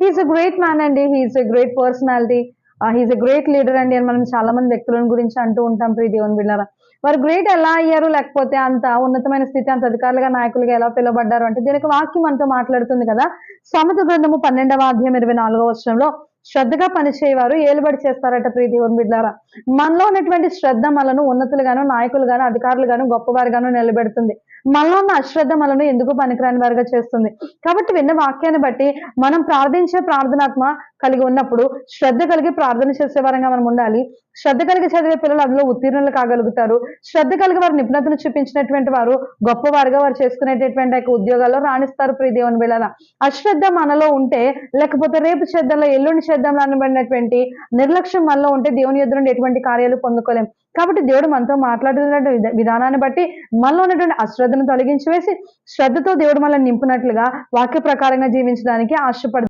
He's a great man అండి. He's a great personality. He's a great leader అండి అని మనం చాలా మంది వ్యక్తులను గురించి అంటూ ఉంటాం ప్రియ దేవుని బిడ్డలారా. వారు గ్రేట్ ఎలా అయ్యారు? లేకపోతే అంత ఉన్నతమైన స్థితి, అంత అధికారులుగా, నాయకులుగా ఎలా పిలువబడ్డారు అంటే దీనికి వాక్యం మనతో మాట్లాడుతుంది కదా. సామెత గ్రంథము 12వ అధ్యాయం 24వ వచనంలో శ్రద్ధగా పనిచేయవారు ఏలుబడి చేస్తారట ప్రియ దేవుని బిడ్డలారా. మనలో ఉన్నటువంటి శ్రద్ధ మనను ఉన్నతులుగాను, నాయకులుగాను, అధికారులుగాను, గొప్పవారుగాను నిలబెడుతుంది. మనలో ఉన్న అశ్రద్ధ మనను ఎందుకు పనికిరాని వారుగా చేస్తుంది. కాబట్టి విన్న వాక్యాన్ని బట్టి మనం ప్రార్థించే ప్రార్థనాత్మ కలిగి ఉన్నప్పుడు శ్రద్ధ కలిగి ప్రార్థన చేసే వారంగా మనం ఉండాలి. శ్రద్ధ కలిగి చదివే పిల్లలు అందులో ఉత్తీర్ణులు కాగలుగుతారు. శ్రద్ధ కలిగి వారు నిపుణతను చూపించినటువంటి వారు గొప్పవారుగా వారు చేసుకునేటటువంటి ఉద్యోగాల్లో రాణిస్తారు ప్రియ దేవుని బిడ్డలారా. అశ్రద్ధ మనలో ఉంటే, లేకపోతే రేపు చేద్దాంలో ఎల్లుండి చేద్దాంలో అనబడినటువంటి నిర్లక్ష్యం మనలో ఉంటే దేవుని ఎదురు నుండి ఎటువంటి కార్యాలు పొందుకోలేం. కాబట్టి దేవుడు మనతో మాట్లాడుతున్నటువంటి విధానాన్ని బట్టి మనలో ఉన్నటువంటి అశ్రద్ధను తొలగించి వేసి శ్రద్ధతో దేవుడు మనల్ని నింపునట్లుగా వాక్య ప్రకారంగా జీవించడానికి ఆశపడు